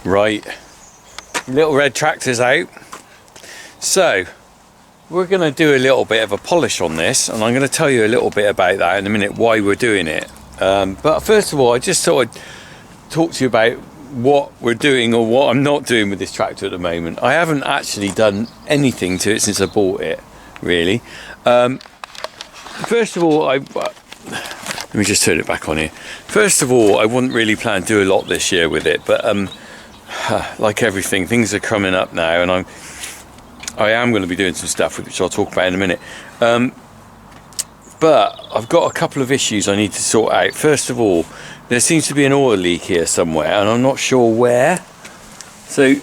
Right, little red tractor's out. So we're going to do a little bit of a polish on this, and I'm going to tell you a little bit about that in a minute, why we're doing it. But first of all, I just thought I'd talk to you about what we're doing or what I'm not doing with this tractor at the moment. I haven't actually done anything to it since I bought it, really. First of all, let me just turn it back on here. First of all, I wouldn't really plan to do a lot this year with it, but like everything, things are coming up now, and I am going to be doing some stuff which I'll talk about in a minute. But I've got a couple of issues I need to sort out. First of all, there seems to be an oil leak here somewhere, and I'm not sure where. So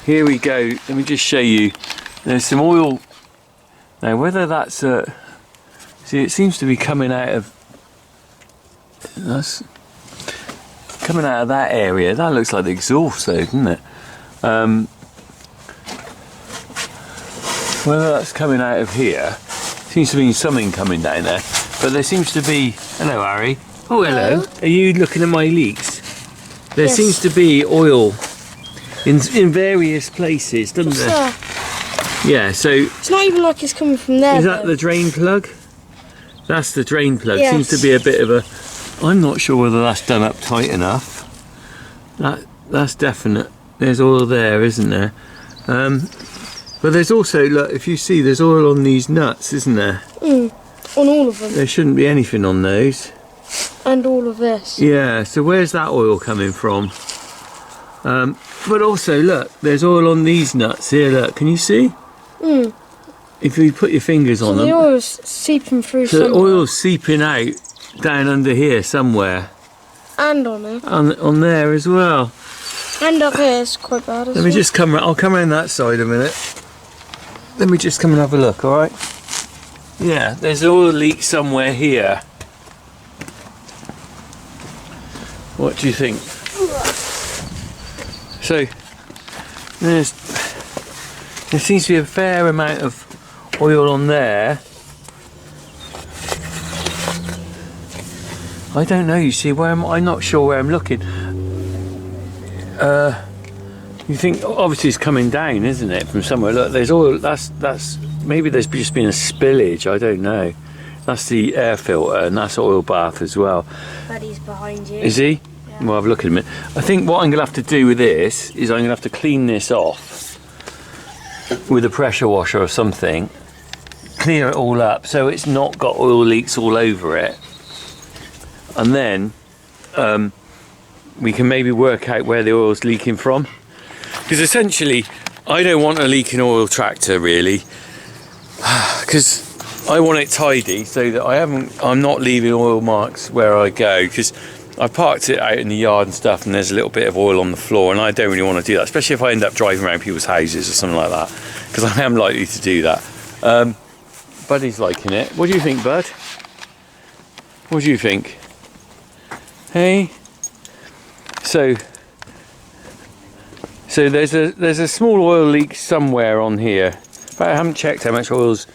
here we go. Let me just show you. There's some oil. Now whether that's see, it seems to be coming out of that area. That looks like the exhaust though, doesn't it? Whether that's coming out of here, seems to be something coming down there. But there seems to be. Hello, Harry. Oh, hello. Are you looking at my leaks? There seems to be oil in various places, doesn't there? Yeah. So it's not even like it's coming from there. Is that the drain plug? That's the drain plug. Yes. Seems to be a bit of a. I'm not sure whether that's done up tight enough. That's definite. There's oil there, isn't there? But there's also, look, if you see, there's oil on these nuts, isn't there? On all of them. There shouldn't be anything on those. And all of this. Yeah, so where's that oil coming from? But also, look, there's oil on these nuts here, look, can you see? If you put your fingers on them. The oil's seeping through somewhere. The oil's seeping out down under here somewhere. And on it. On there as well. And up here, it's quite bad as well. Let me just come, I'll come around that side a minute. Let me just come and have a look, alright? Yeah, there's an oil leak somewhere here. What do you think? So, there seems to be a fair amount of oil on there. I don't know, you see, I'm not sure where I'm looking. You think, obviously it's coming down, isn't it, from somewhere? Look, there's oil, that's maybe there's just been a spillage, I don't know. That's the air filter, and that's oil bath as well. Buddy's behind you. Is he? Yeah. Well, have a look at him. I think what I'm going to have to do with this is I'm going to have to clean this off with a pressure washer or something. Clear it all up so it's not got oil leaks all over it. And then we can maybe work out where the oil's leaking from. Because essentially, I don't want a leaking oil tractor really, because I want it tidy so that I'm not leaving oil marks where I go, because I parked it out in the yard and stuff and there's a little bit of oil on the floor, and I don't really want to do that, especially if I end up driving around people's houses or something like that, because I am likely to do that. Buddy's liking it. What do you think, Bud? What do you think? Hey? So there's a small oil leak somewhere on here, but I haven't checked how much oil's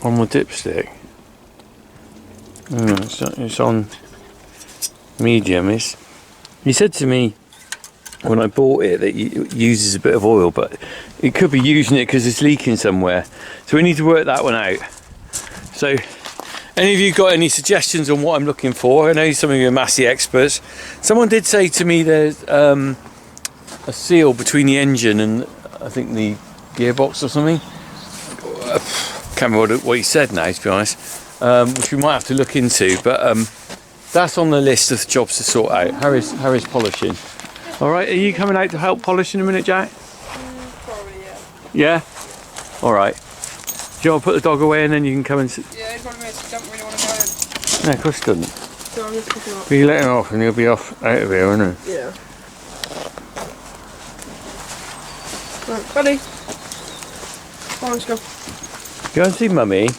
on my dipstick. It's on medium. He said to me when I bought it that it uses a bit of oil, but it could be using it because it's leaking somewhere. So we need to work that one out. So any of you got any suggestions on what I'm looking for? I know some of you are Massey experts. Someone did say to me there's a seal between the engine and I think the gearbox or something. I can't remember what he said now, to be honest, which we might have to look into, but that's on the list of jobs to sort out. Harry's polishing. Alright, are you coming out to help polish in a minute, Jack? Probably, Yeah? yeah. Alright. Do you want to put the dog away and then you can come and sit? Yeah, he probably don't really want to go in. No, of course he doesn't. So I'm just picking up. But you let him off and he'll be off out of here, won't he? Yeah. Right, buddy. Come on, let's go. Go and see Mummy.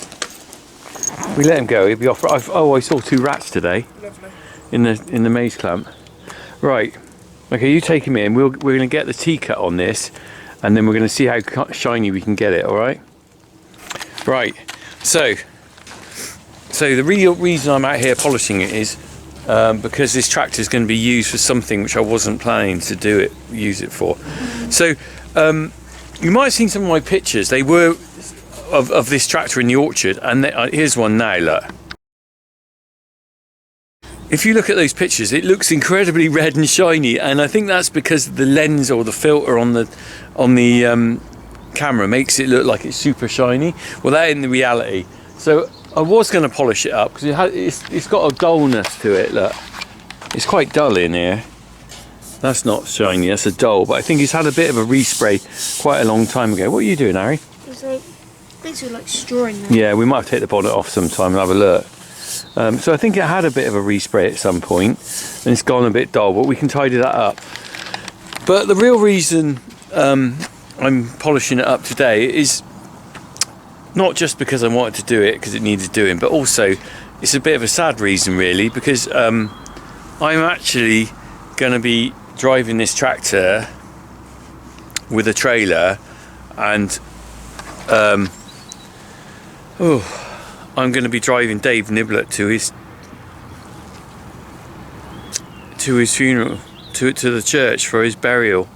We let him go, he'll be off. I saw 2 rats today. Lovely. In the maze clamp. Right. Okay, you take him in. We're going to get the T-cut on this, and then we're going to see how shiny we can get it. All right. Right. So the real reason I'm out here polishing it is because this tractor is going to be used for something which I wasn't planning to use it for. So you might have seen some of my pictures. They were of this tractor in the orchard, and here's one now. Look. If you look at those pictures, it looks incredibly red and shiny, and I think that's because the lens or the filter on the camera makes it look like it's super shiny. Well, that isn't the reality. So I was going to polish it up because it's got a dullness to it. Look, it's quite dull in here. That's not shiny, that's a dull. But I think it's had a bit of a respray quite a long time ago. What are you doing, Harry? It's like basically like straw in there. Yeah, we might have to take the bonnet off sometime and have a look. So I think it had a bit of a respray at some point, and it's gone a bit dull, but we can tidy that up. But the real reason I'm polishing it up today is not just because I wanted to do it because it needed doing, but also it's a bit of a sad reason really, because I'm actually going to be driving this tractor with a trailer, and I'm going to be driving Dave Niblett to his funeral, to the church for his burial.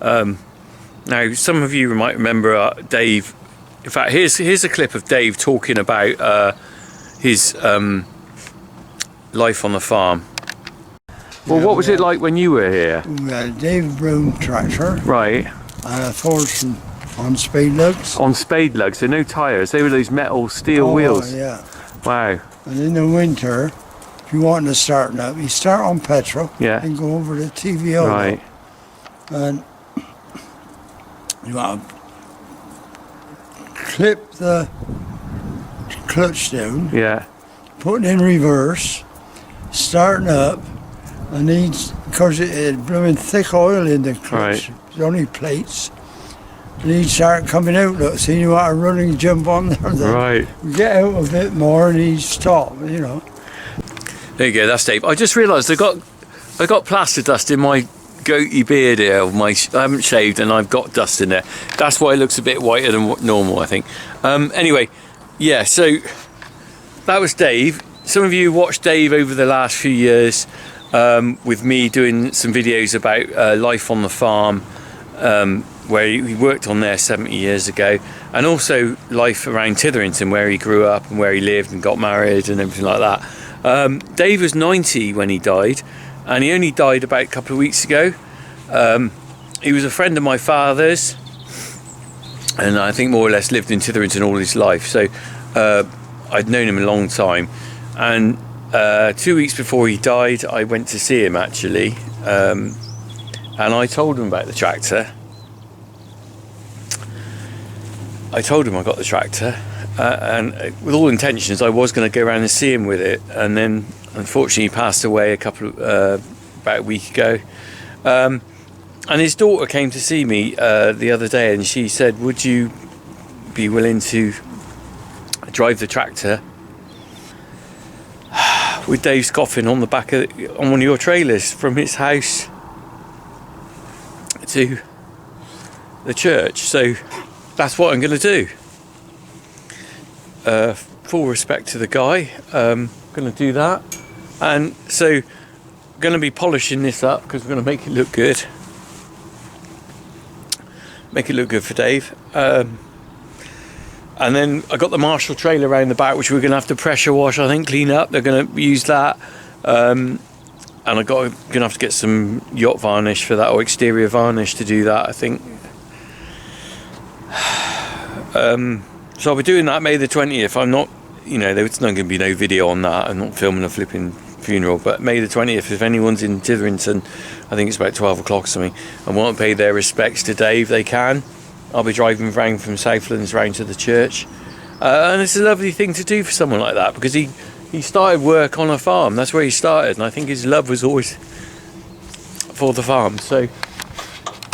Now, some of you might remember Dave. In fact, here's a clip of Dave talking about his life on the farm. Well, what was it like when you were here? We had a Dave Broom tractor. Right. And a Thorson on spade lugs. On spade lugs, so no tyres. They were those metal steel wheels. Yeah. Wow. And in the winter, if you want to start up, you start on petrol. Yeah. And go over to TVO. Right. And you want to clip the clutch down. Yeah. Put it in reverse. Starting up. And because it's blooming thick oil in the clutch. Right. There's only plates. And he'd start coming out, look, so you want to running jump on there. Right. Get out a bit more and he'd stop, you know. There you go, that's Dave. I just realised I got plaster dust in my goatee beard here. I haven't shaved and I've got dust in there. That's why it looks a bit whiter than normal, I think. Anyway, yeah, so that was Dave. Some of you watched Dave over the last few years with me doing some videos about life on the farm, where he worked on there 70 years ago, and also life around Titherington, where he grew up and where he lived and got married and everything like that. Dave was 90 when he died, and he only died about a couple of weeks ago. He was a friend of my father's, and I think more or less lived in Titherington all his life, so I'd known him a long time. And 2 weeks before he died, I went to see him actually, and I told him about the tractor. I told him I got the tractor, and with all intentions I was going to go around and see him with it, and then unfortunately he passed away about a week ago. And his daughter came to see me the other day, and she said, would you be willing to drive the tractor with Dave's coffin on the back on one of your trailers from his house to the church? So that's what I'm going to do. Full respect to the guy. Going to do that, and so I'm going to be polishing this up because we're going to make it look good. Make it look good for Dave. And then I got the Marshall trailer around the back, which we're going to have to pressure wash, I think, clean up. They're going to use that. And I'm going to have to get some yacht varnish for that, or exterior varnish to do that, I think. So I'll be doing that May the 20th. I'm not, there's not going to be no video on that. I'm not filming a flipping funeral, but May the 20th, if anyone's in Titherington, I think it's about 12 o'clock or something, and want to pay their respects to Dave, they can. I'll be driving round from Southlands round to the church, and it's a lovely thing to do for someone like that, because he started work on a farm. That's where he started, and I think his love was always for the farm. So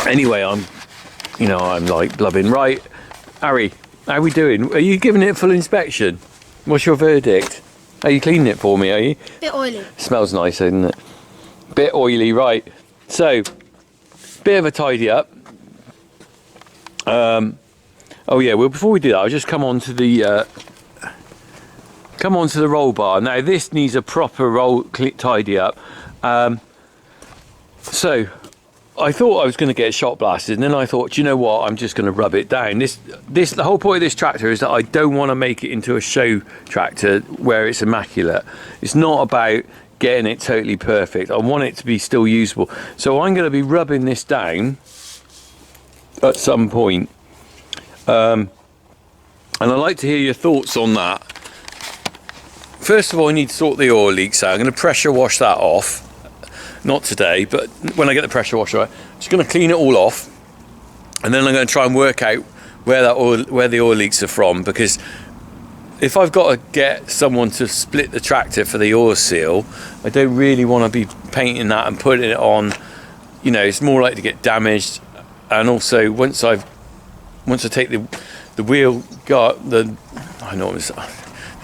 anyway, I'm like blubbing. Right, Harry, how are we doing? Are you giving it a full inspection? What's your verdict? Are you cleaning it for me, are you? Bit oily. Smells nice, doesn't it? Bit oily, right. So, bit of a tidy up. Oh yeah, well before we do that, I'll just come on to the come on to the roll bar. Now this needs a proper tidy up. So I thought I was going to get shot blasted, and then I thought, you know what, I'm just going to rub it down. The whole point of this tractor is that I don't want to make it into a show tractor where it's immaculate. It's not about getting it totally perfect. I want it to be still usable. So I'm going to be rubbing this down at some point. And I'd like to hear your thoughts on that. First of all, I need to sort the oil leaks out. I'm going to pressure wash that off. Not today, but when I get the pressure washer, I'm just going to clean it all off, and then I'm going to try and work out where the oil leaks are from, because if I've got to get someone to split the tractor for the oil seal, I don't really want to be painting that and putting it on. You know, it's more likely to get damaged. And also, once I take the wheel guard, the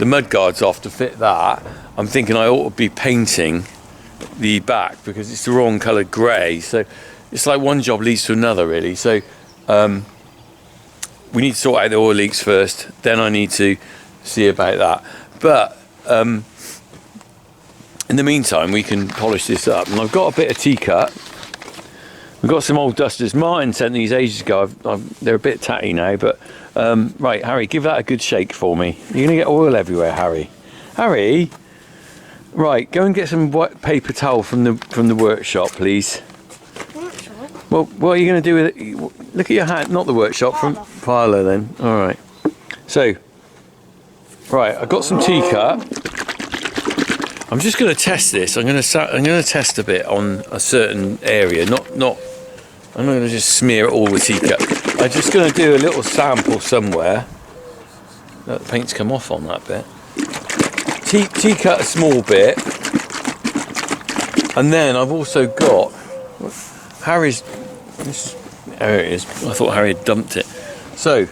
mud guards off to fit that, I'm thinking I ought to be painting the back, because it's the wrong colour grey. So it's like one job leads to another, really. So we need to sort out the oil leaks first, then I need to see about that. But in the meantime, we can polish this up. And I've got a bit of T-cut. We've got some old dusters. Martin sent these ages ago. They're a bit tatty now, but right, Harry, give that a good shake for me. You're gonna get oil everywhere, Harry. Harry, right, go and get some wet paper towel from the workshop, please. Workshop? Well, what are you gonna do with it? Look at your hand, not the workshop, from parlour then. All right. So, right, I've got some T-cut. I'm just going to test this. I'm going to test a bit on a certain area. I'm not going to just smear it all with T-cut. I'm just going to do a little sample somewhere. The paint's come off on that bit. T-cut a small bit, and then I've also got Harry's. There it is. I thought Harry had dumped it. So.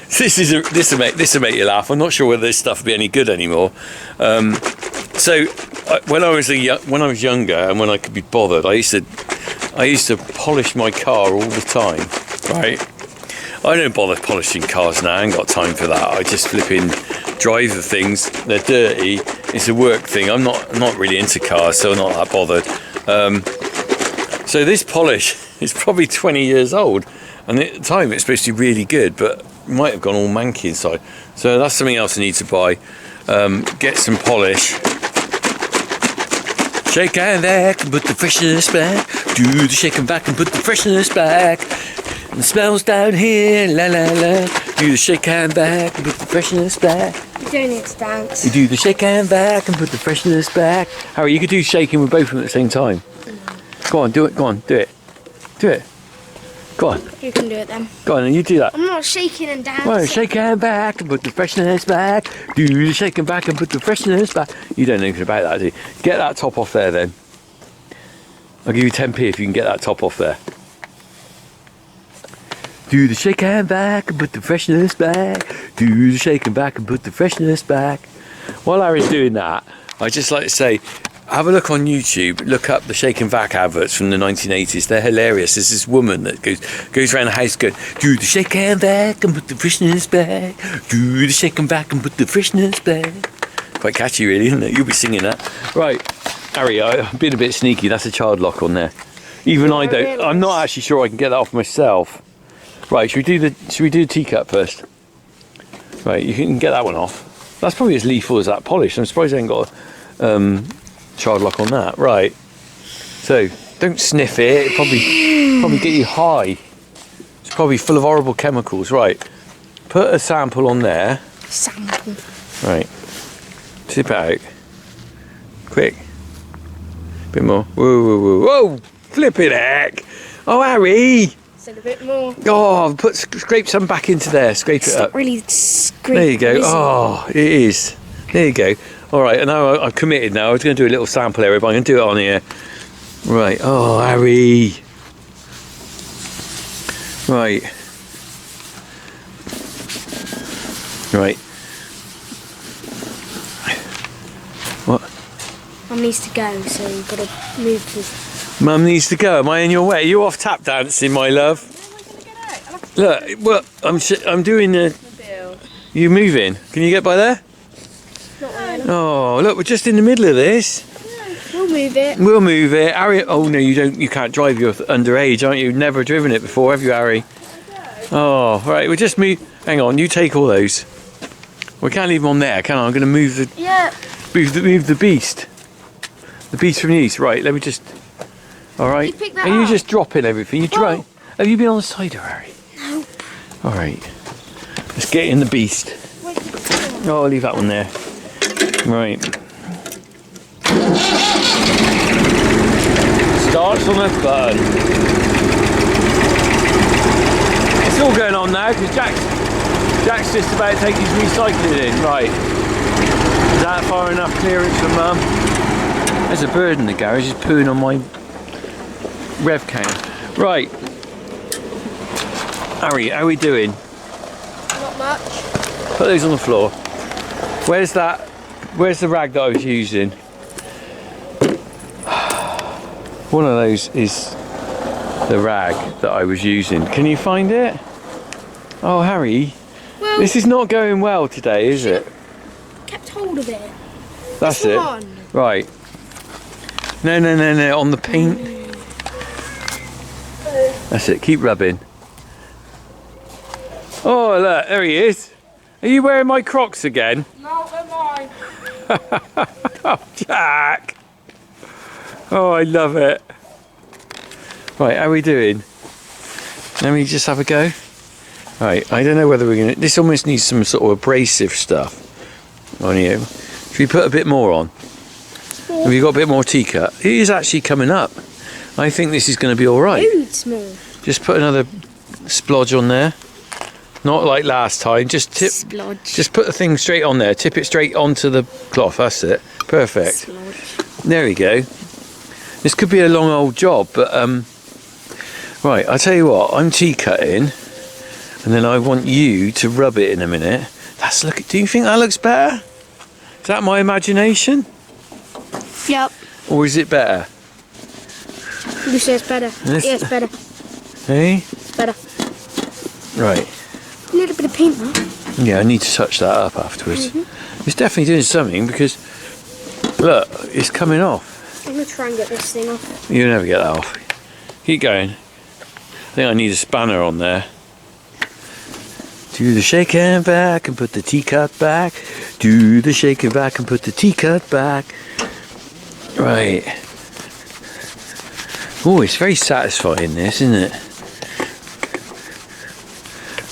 This will make you laugh. I'm not sure whether this stuff will be any good anymore. So when I was younger and when I could be bothered, I used to polish my car all the time. Right? I don't bother polishing cars now. I ain't got time for that. I just flipping drive the things. They're dirty. It's a work thing. I'm not really into cars, so I'm not that bothered. So this polish is probably 20 years old, and at the time it's supposed to be really good, but might have gone all manky inside. So that's something else I need to buy. Get some polish. Shake and back and put the freshness back. Do the shake and back and put the freshness back. And the smells down here, la la la. Do the shake and back and put the freshness back. You don't need to dance. You do the shake and back and put the freshness back. Harry, you could do shaking with both of them at the same time. No. Go on, do it. Go on, do it. Do it. Go on. You can do it then. Go on, and you do that. I'm not shaking and dancing. Well, shake and back and put the freshness back. Do the shake and back and put the freshness back. You don't know anything about that, do you? Get that top off there then. I'll give you 10p if you can get that top off there. Do the shake and back and put the freshness back. Do the shake and back and put the freshness back. While Harry's doing that, I'd just like to say, have a look on YouTube, look up the shake and vac adverts from the 1980s. They're hilarious. There's this woman that goes around the house going, do the shake and vac and put the freshness back. Do the shake and vac and put the freshness back. Quite catchy really, isn't it? You'll be singing that. Right, Harry, I've been a bit sneaky. That's a child lock on there. Even I don't, I'm not actually sure I can get that off myself. Right, should we do the T-cut first? Right, you can get that one off. That's probably as lethal as that polish. I'm surprised I ain't got child lock on that. Right, so don't sniff it. It'll probably get you high. It's probably full of horrible chemicals. Right, put a sample on there. Sample. Right, tip it out quick. Bit more. Whoa, whoa, whoa, whoa, flipping heck. Oh, Harry, said a bit more. oh, scrape some back into there. Scrape it up. Not really scrape. There you go. Oh, it is. There you go. All right, and now I've committed now. I was going to do a little sample area, but I'm going to do it on here. Right. Oh, Harry. Right. Right. What? Mum needs to go, so you've got to move this. Mum needs to go. Am I in your way? Are you off tap dancing, my love? Look, well, I'm doing the... You moving? Can you get by there? Oh, look, we're just in the middle of this. We'll move it. We'll move it. Harry, oh no, you don't. You can't drive. You're underage, aren't you? You've never driven it before, have you, Harry? Oh, right. We'll just move. Hang on, you take all those. We can't leave them on there, can I? I'm going to move the. Yeah. Move the beast. The beast from the east. Right. Let me just. All right. You pick that Are you up? just dropping everything? You try. Have you been on the cider, Harry? No. All right. Let's get in the beast. Oh, I'll leave that one there. Right. Starts on a button. It's all going on now because Jack's just about to take his recycling in. Right. Is that far enough clearance for Mum? There's a bird in the garage. He's pooing on my rev can. Right. Harry, how are we doing? Not much. Put those on the floor. Where's that? Where's the rag that I was using? One of those is the rag that I was using. Can you find it? Oh, Harry, Well, this is not going well today, is it? kept hold of it. That's This it. one. Right. No, on the paint. That's it, keep rubbing. Oh, look, there he is. Are you wearing my Crocs again? No, they're mine. Oh, Jack. Oh, I love it. Right, how are we doing? Let me just have a go. Right, I don't know whether we're going to... This almost needs some sort of abrasive stuff on you. Should we put a bit more on? Have you got a bit more tea-cut? It is actually coming up. I think this is going to be all right. Dude, small. Just put another splodge on there. Not like last time. Just Splodge. Just put the thing straight on there. Tip it straight onto the cloth. That's it. Perfect. Splodge. There we go. This could be a long old job, but right. I tell you what. I'm tea cutting, and then I want you to rub it in a minute. Do you think that looks better? Is that my imagination, Yep. or is it better? You say it's better. Yes. Yeah, it's better. Hey. Better. Right. A little bit of paint though. Yeah, I need to touch that up afterwards. It's definitely doing something because look, it's coming off. I'm gonna try and get this thing off. You'll never get that off. Keep going. I think I need a spanner on there. Do the shake and back and put the tea-cut back. Do the shake and back and put the tea-cut back. Right. Oh, it's very satisfying this, isn't it?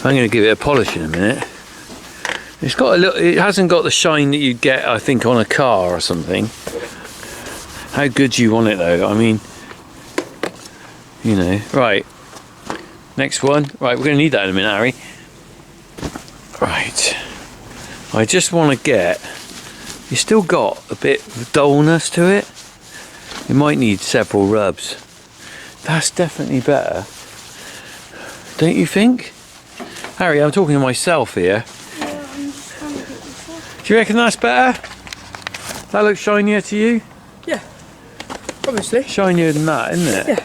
I'm going to give it a polish in a minute. It's got a little, it hasn't got the shine that you'd get, I think, on a car or something. How good do you want it though? I mean, you know. Right. Next one. Right, we're going to need that in a minute, Harry. Right. I just want to get, you still got a bit of dullness to it. It might need several rubs. That's definitely better. Don't you think? Harry, I'm talking to myself here. Yeah, I'm just trying to get this off. Do you reckon that's better? That looks shinier to you? Yeah, obviously. Shinier than that, isn't it? Yeah.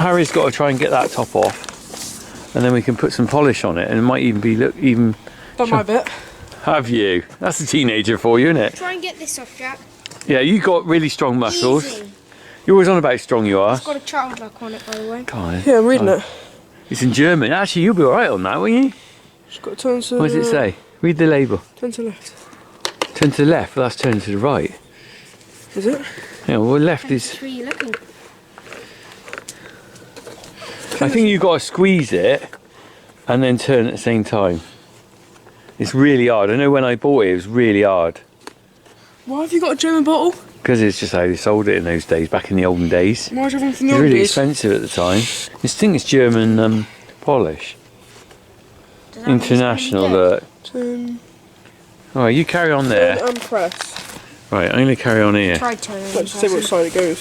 Harry's got to try and get that top off, and then we can put some polish on it, and it might even be even. Done my bit. Have you? That's a teenager for you, isn't it? Try and get this off, Jack. Yeah, you got really strong muscles. Easy. You're always on about how strong you are. It's got a child lock on it, by the way. Come on. Yeah, I'm reading it. It's in German. Actually, you'll be all right on that, won't you? Just got to turn to... What does it say? Read the label. Turn to left. Turn to the left. Well, that's turn to the right. Is it? Yeah, well, left is. Which way are you looking? I think you've got to squeeze it and then turn at the same time. It's really hard. I know when I bought it, it was really hard. Why have you got a German bottle? Because it's just how they sold it in those days, back in the olden days. Why do you have one from It the was old really days? expensive at the time. This thing is German polish. Does that mean it's International, gonna be look. Turn Alright, you carry on there. and press. Right, I'm going to carry on here. dead? Try turning. Let's see which side it goes.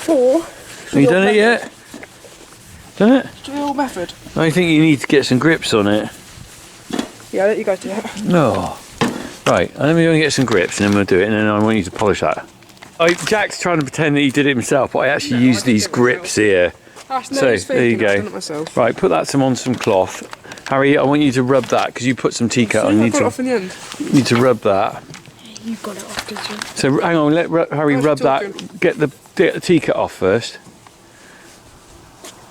Or... Have you done it yet? Done it? Do the old method. I think you need to get some grips on it. Yeah, I'll let you guys do it. No. Right, and then we're going to get some grips and then we'll do it, and then I want you to polish that. Jack's trying to pretend that he did it himself, but I actually use these grips here That's So, no there you I've go. done it myself. Right, put that on some cloth. Harry, I want you to rub that because you put some tea cut on. I You got it off in the end. need to rub that. You got it off, did you? So hang on, let Harry How's rub she that. talking? Get the tea cut off first.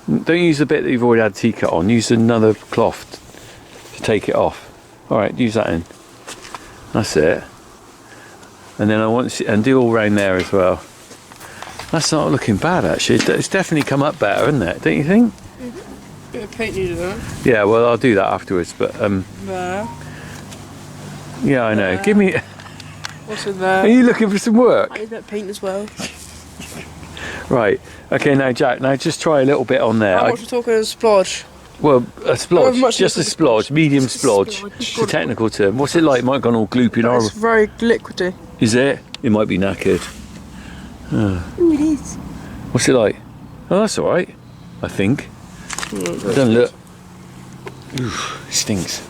Don't use the bit that you've already had tea cut on. Use another cloth to take it off. All right, use that in. That's it. And then I want to see, and do all round there as well. That's not looking bad actually. It's definitely come up better, isn't it? Don't you think? Bit of paint needed there. Yeah. Well, I'll do that afterwards. But There. yeah, I know. Give me. What's in Are there? you looking for some work? I need a bit of paint as well. Right. Okay. Now, Jack. Now, just try a little bit on there. How much we're talking is splodge? Well, a How splodge. much Just a is it? splodge. Medium splodge. Splodge. It's the technical term. What's it like? It might have gone all gloopy and It's horrible. very liquidy. Is it? It might be knackered. Ooh, it is. What's it like? Oh, that's all right. I think. Don't look. Oof, it stinks.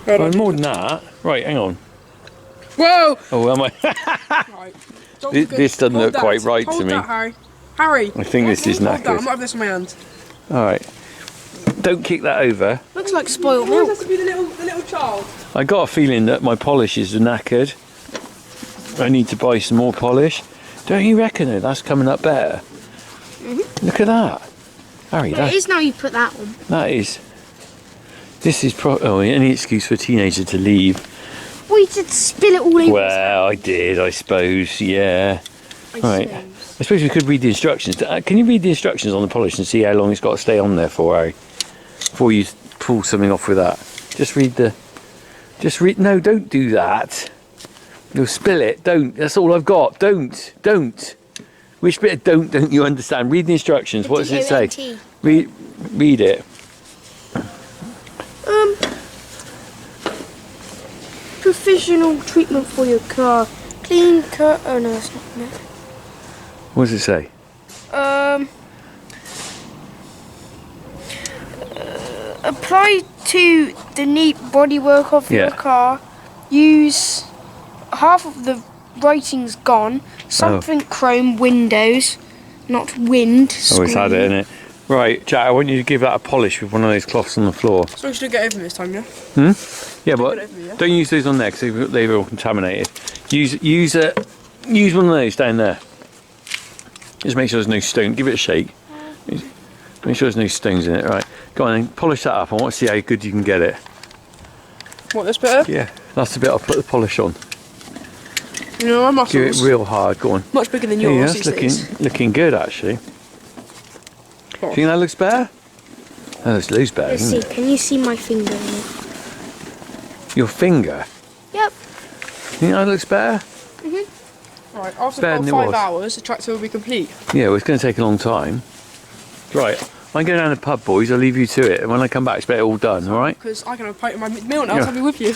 Well, more than that. Right, hang on. Whoa! Oh, am I? Right. Don't This- forget- this doesn't hold look that. quite right Hold to me. that, Harry. Harry. I think this is hold that. knackered. I might have this in my hand. All right. Don't kick that over. Looks like spoiled Always milk. has to be the little child. I got a feeling that my polish is knackered. I need to buy some more polish. Don't you reckon though, that's coming up better? Look at that. Harry, Well, it is now you put that on. that is... This is any excuse for a teenager to leave. Well, you did spill it all over. Well, I did, I suppose, yeah. I Right. suppose. I suppose we could read the instructions. Can you read the instructions on the polish and see how long it's got to stay on there for, Harry? Before you pull something off with that. No, don't do that. You'll spill it. Don't. That's all I've got. Don't. Which bit of don't you understand? Read the instructions. What does it say? D-O-N-T. Read it. Professional treatment for your car. Clean car. Oh no, that's not it. What does it say? Apply to the neat bodywork of your Yeah. car. Use half of the writing's gone. Something chrome windows, not wind. Always had it in it. Right, Jack, I want you to give that a polish with one of those cloths on the floor. So we should get over this time, yeah? Yeah, but over, yeah? don't use those on there because they're all contaminated. Use one of those down there. Just make sure there's no stone. Give it a shake. Make sure there's no stones in it. Right, go on then. Polish that up. I want to see how good you can get it. What, this bit? Yeah, that's the bit I'll put the polish on. You know, my Give it muscles. real hard. Go on. Much bigger than Yeah, yours that's these days. looking good actually. Oh. Think that looks better? That looks loads better, Let's doesn't see. it? Can you see my finger in it? Your finger. Yep. Think that looks better? Right, after Better about than it 5 was. hours, the tractor will be complete. Yeah, well, it's going to take a long time. Right, I'm going down to the pub, boys. I'll leave you to it. And when I come back, expect it all done, all right? Because I can have a pint of my meal now, Yeah. so I'll be with you.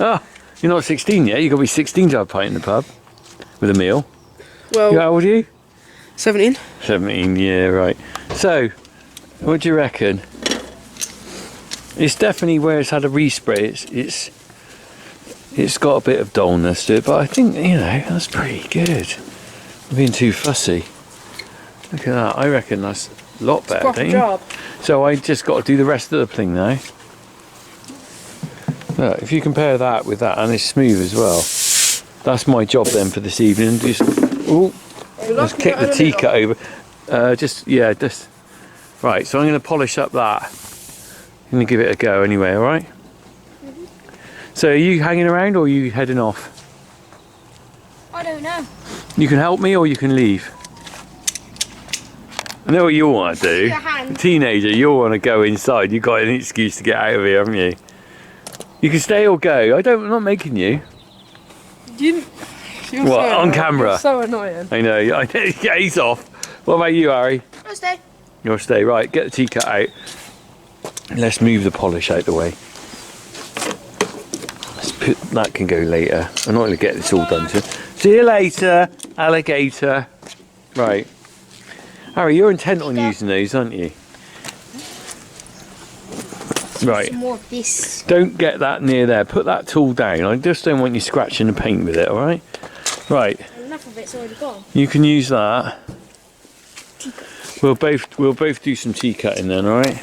Ah, you're not 16 yet. You've got to be 16 to have a pint in the pub with a meal. Well, How old are you? 17. 17, yeah, right. So, what do you reckon? It's definitely where it's had a respray. It's got a bit of dullness to it, but I think, that's pretty good. I'm being too fussy. Look at that. I reckon that's a lot better, Proper don't you? job. So I just got to do the rest of the thing now. Look, if you compare that with that, and it's smooth as well. That's my job then for this evening. Just, let's kick the tea cut over. Just. Right, so I'm going to polish up that. I'm going to give it a go anyway, alright? So are you hanging around or are you heading off? I don't know. You can help me or you can leave. I know what you want to do. Your hand. Teenager, you want to go inside. You've got an excuse to get out of here, haven't you? You can stay or go. I'm not making you. You're What, so on annoying. camera? You're so annoying. I know. Yeah, he's off. What about you, Harry? I'll stay. You'll stay. Right, get the tea cut out. Let's move the polish out the way. That can go later. I'm not going to get this all done. See you later, alligator. Right. Harry, you're intent on using those, aren't you? Right. Some more of this. Don't get that near there. Put that tool down. I just don't want you scratching the paint with it, alright? Right. Enough of it's already gone. You can use that. We'll both do some tea cutting then, all right?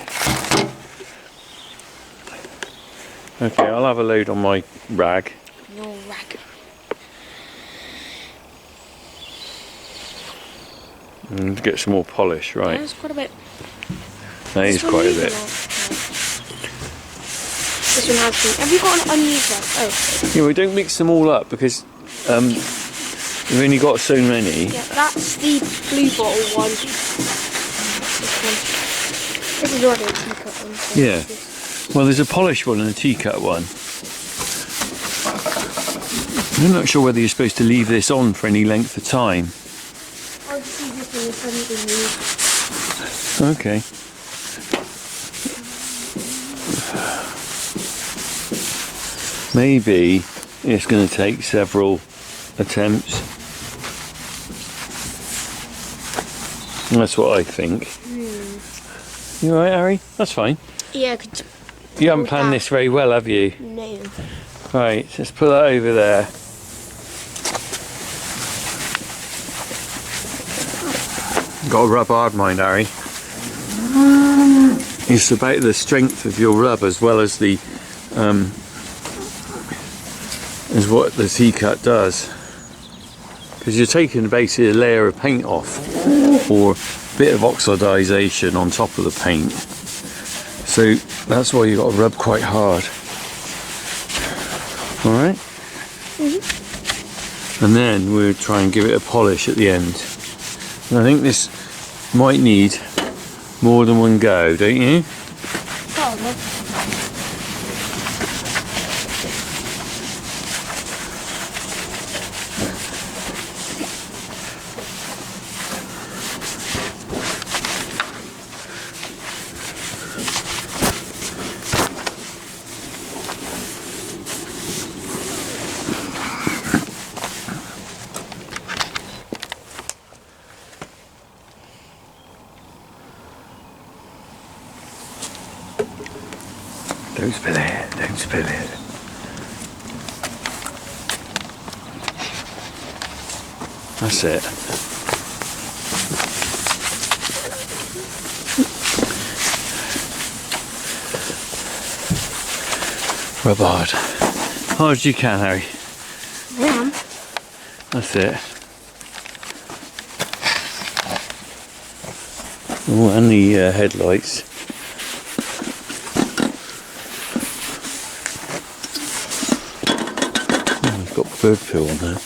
Okay, I'll have a load on my rag. Your rag. And get some more polish, right? There's quite a bit. That is quite a bit. This one has been. Have you got an unused one? Oh. Yeah, we don't mix them all up because we've only got so many. Yeah, that's the blue bottle one. This is already a teacup one. So Yeah. Well, there's a polished one and a teacut one. I'm not sure whether you're supposed to leave this on for any length of time. I'll just use this one if anything used. Okay. Maybe it's going to take several attempts. That's what I think. You alright, Harry? That's fine. Yeah, could You haven't planned this very well, have you? no. Right, let's put that over there. Got to rub hard, mind, Harry. It's about the strength of your rub as well as the is what the tea-cut does. Because you're taking basically a layer of paint off or a bit of oxidization on top of the paint. So that's why you've got to rub quite hard. Alright? And then we'll try and give it a polish at the end. And I think this might need more than one go, don't you? Probably. Don't spill it, don't spill it. That's it. Rub hard. Hard as you can, Harry. Yeah. That's it. Oh, and the headlights. Oh, it's got bird poo on there.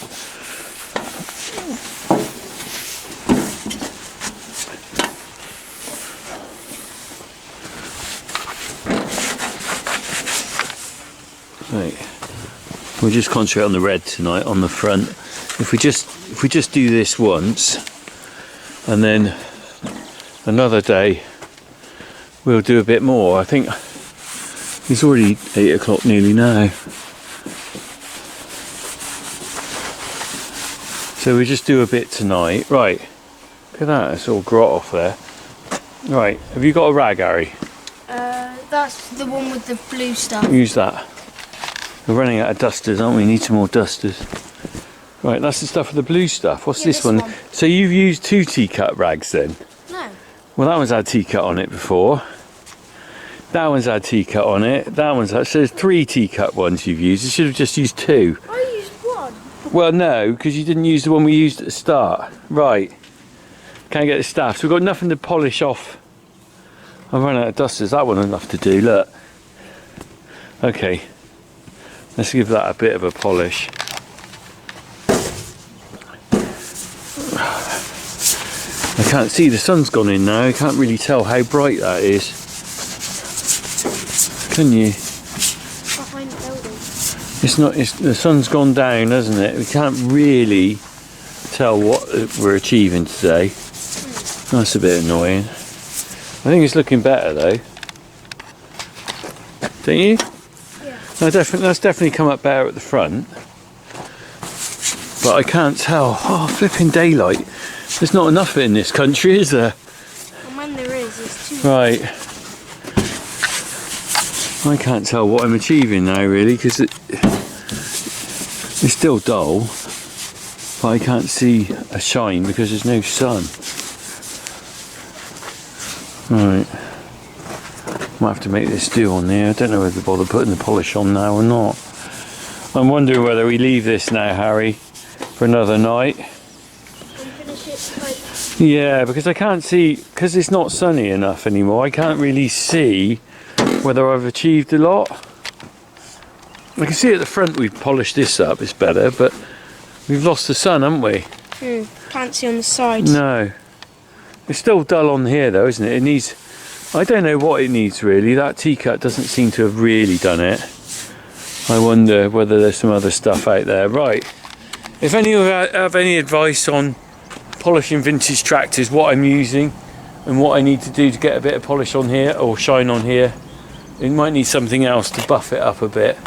Right. We'll just concentrate on the red tonight on the front. If we just do this once, and then another day we'll do a bit more. I think it's already 8 o'clock nearly now. So we just do a bit tonight. Right. Look at that, it's all grot off there. Right, have you got a rag, Harry? That's the one with the blue stuff. Use that. We're running out of dusters, aren't we? Need some more dusters. Right, that's the stuff with the blue stuff. What's Yeah, this this one? one. So you've used 2 tea-cut rags then? No. Well, that one's had tea-cut on it before. That one's had tea-cut on it. That one's had... So there's 3 tea-cut ones you've used. You should have just used 2. I used one. Well, no, because you didn't use the one we used at the start. Right. Can't get the staff. So we've got nothing to polish off. I've run out of dusters. That one enough to do, look. Okay. Let's give that a bit of a polish. I can't see, the sun's gone in now. I can't really tell how bright that is. Can you? Behind the building. It's not, the sun's gone down, hasn't it? We can't really tell what we're achieving today. That's a bit annoying. I think it's looking better though. Don't you? Yeah. No, that's definitely come up better at the front. But I can't tell. Oh, flipping daylight. There's not enough in this country, is there? And when there is, it's too. Right. I can't tell what I'm achieving now, really, because it's still dull. But I can't see a shine because there's no sun. Right. Might have to make this do on there. I don't know whether to bother putting the polish on now or not. I'm wondering whether we leave this now, Harry, for another night. Yeah, because I can't see, because it's not sunny enough anymore, I can't really see whether I've achieved a lot. I can see at the front we've polished this up, it's better, but we've lost the sun, haven't we? Can't see on the sides. No. It's still dull on here though, isn't it? It needs, I don't know what it needs really. That T-cut doesn't seem to have really done it. I wonder whether there's some other stuff out there. Right. If any of you have any advice on polishing vintage tractors, what I'm using and what I need to do to get a bit of polish on here or shine on here, it might need something else to buff it up a bit.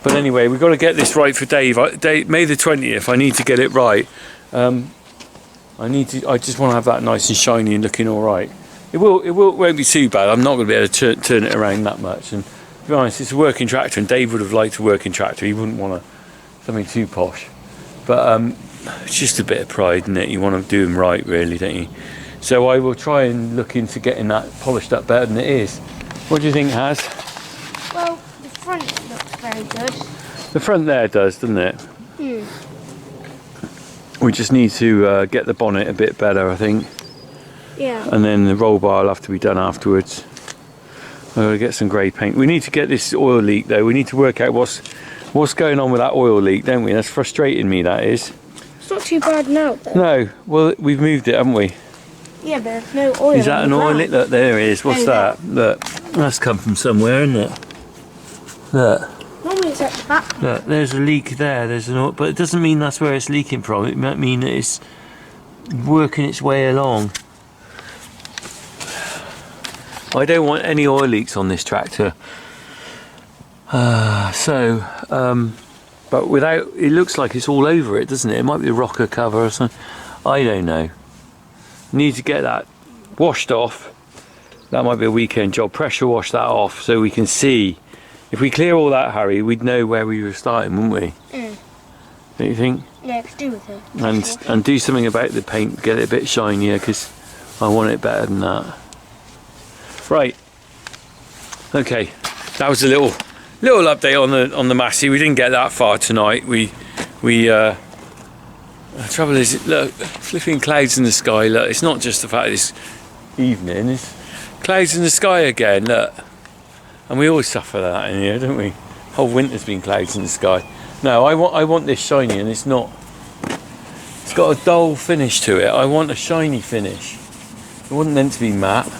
But anyway, we've got to get this right for Dave. May the 20th, I need to get it right. I just want to have that nice and shiny and looking all right. It won't be too bad. I'm not going to be able to turn it around that much. And to be honest, it's a working tractor, and Dave would have liked a working tractor. He wouldn't want something too posh. But it's just a bit of pride, isn't it? You want to do them right, really, don't you? So I will try and look into getting that polished up better than it is. What do you think, Haz? Well, the front looks very good. The front there does, doesn't it? We just need to get the bonnet a bit better, I think. Yeah. And then the roll bar will have to be done afterwards. I've got to get some grey paint. We need to get this oil leak though. We need to work out what's going on with that oil leak, don't we? That's frustrating me, that is. It's not too bad now though. No, well we've moved it, haven't we? Yeah, but there's no oil. Is that an oil leak? Look, there it is. What's that? Look, that's come from somewhere, isn't it? Look. Normally it's at the back. Look, there's a leak there. There's an oil, but it doesn't mean that's where it's leaking from. It might mean that it's working its way along. I don't want any oil leaks on this tractor. But without, it looks like it's all over it, doesn't it? It might be a rocker cover or something. I don't know. Need to get that washed off. That might be a weekend job. Pressure wash that off so we can see. If we clear all that, Harry, we'd know where we were starting, wouldn't we? Don't you think? Yeah, it could do with it. And do something about the paint, get it a bit shinier, because I want it better than that. Right. Okay. That was a little update on the Massey. We didn't get that far tonight. The trouble is, look, flipping clouds in the sky. Look, it's not just the fact it's evening. It's clouds in the sky again. Look, and we always suffer that in here, don't we? Whole winter's been clouds in the sky. No, I want this shiny, and it's not. It's got a dull finish to it. I want a shiny finish. It wasn't meant to be matte.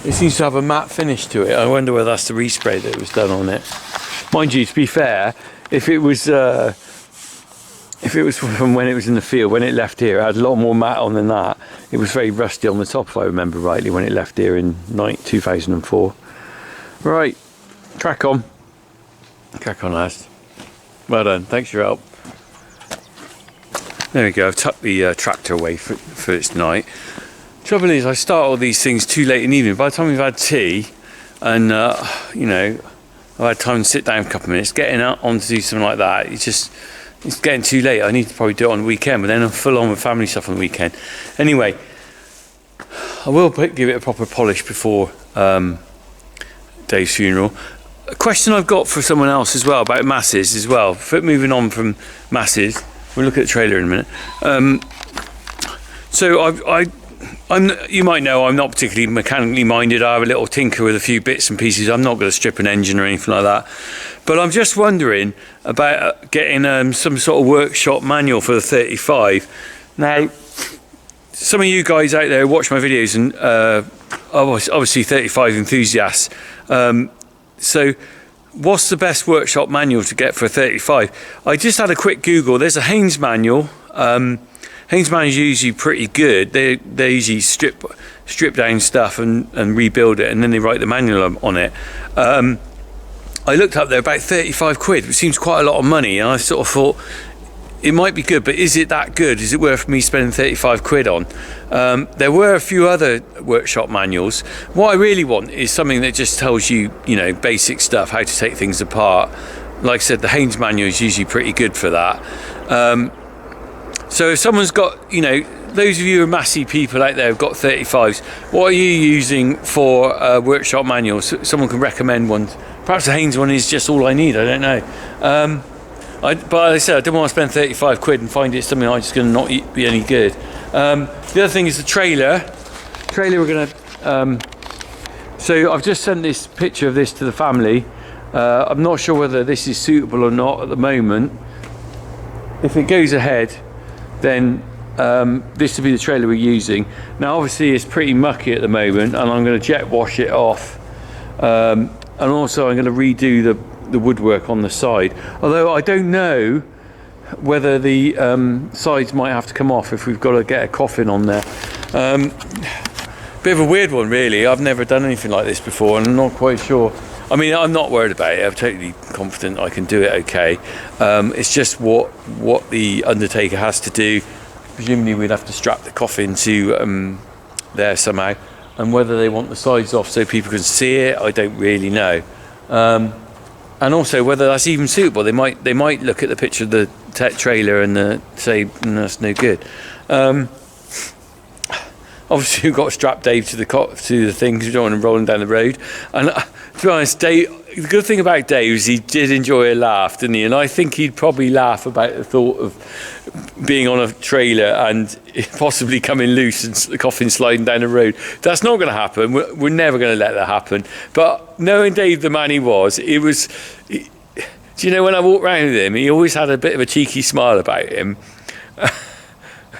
It seems to have a matte finish to it. I wonder whether that's the respray that was done on it. Mind you, to be fair, if it was from when it was in the field, when it left here, it had a lot more matte on than that. It was very rusty on the top, if I remember rightly, when it left here in 2004. Right, crack on. Crack on, lads. Well done, thanks for your help. There we go, I've tucked the tractor away for its night. Trouble is, I start all these things too late in the evening. By the time we've had tea, and you know, I've had time to sit down a couple of minutes, getting on to do something like that, it's getting too late. I need to probably do it on the weekend, but then I'm full on with family stuff on the weekend. Anyway, I will give it a proper polish before Dave's funeral. A question I've got for someone else as well about Massey's as well. Moving on from Massey's, we'll look at the trailer in a minute. So you might know I'm not particularly mechanically minded. I have a little tinker with a few bits and pieces. I'm not going to strip an engine or anything like that. But I'm just wondering about getting some sort of workshop manual for the 35. Now, some of you guys out there watch my videos and obviously 35 enthusiasts. So what's the best workshop manual to get for a 35? I just had a quick Google. There's a Haynes manual. Haynes manual is usually pretty good. They usually strip down stuff and rebuild it, and then they write the manual on it. I looked up there, about 35 quid, which seems quite a lot of money, and I sort of thought it might be good, but is it that good? Is it worth me spending 35 quid on? There were a few other workshop manuals. What I really want is something that just tells you, you know, basic stuff, how to take things apart. Like I said, the Haynes manual is usually pretty good for that. So if someone's got, you know, those of you who are Massey people out there who've got 35s, what are you using for workshop manuals? Someone can recommend one. Perhaps the Haynes one is just all I need, I don't know. But as I said, I don't want to spend 35 quid and find it something that's just going to not be any good. The other thing is the trailer. We're going to... so I've just sent this picture of this to the family. I'm not sure whether this is suitable or not at the moment. If it goes ahead, then this will be the trailer we're using. Now obviously it's pretty mucky at the moment, and I'm going to jet wash it off. And also I'm going to redo the woodwork on the side, although I don't know whether the sides might have to come off if we've got to get a coffin on there. Bit of a weird one really. I've never done anything like this before, and I'm not quite sure. I mean, I'm not worried about it. I'm totally confident I can do it okay. It's just what the undertaker has to do. Presumably we'd have to strap the coffin to there somehow, and whether they want the sides off so people can see it, I don't really know. And also whether that's even suitable. They might look at the picture of the trailer and say that's no good. Obviously we've got to strap Dave to the thing because we don't want him rolling down the road. And to be honest, Dave, the good thing about Dave is he did enjoy a laugh, didn't he? And I think he'd probably laugh about the thought of being on a trailer and possibly coming loose and the coffin sliding down the road. That's not going to happen. We're never going to let that happen. But knowing Dave the man he was, do you know, when I walked around with him, he always had a bit of a cheeky smile about him.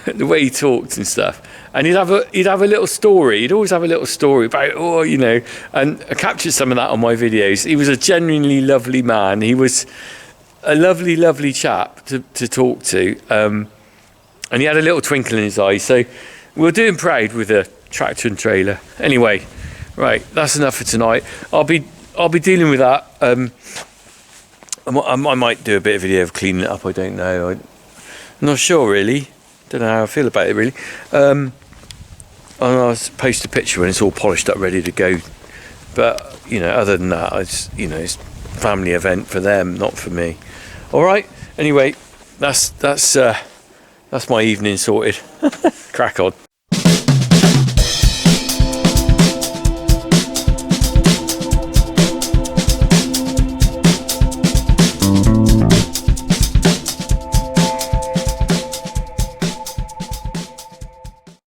The way he talked and stuff. And he'd have a little story. He'd always have a little story about, and I captured some of that on my videos. He was a genuinely lovely man. He was a lovely, lovely chap to talk to. And he had a little twinkle in his eye. So we'll do him proud with a tractor and trailer. Anyway, right, that's enough for tonight. I'll be dealing with that. I might do a bit of video of cleaning it up. I don't know. I'm not sure really. Don't know how I feel about it really. I'll post a picture when it's all polished up, ready to go. But other than that, it's a family event for them, not for me. All right. Anyway, that's my evening sorted. Crack on.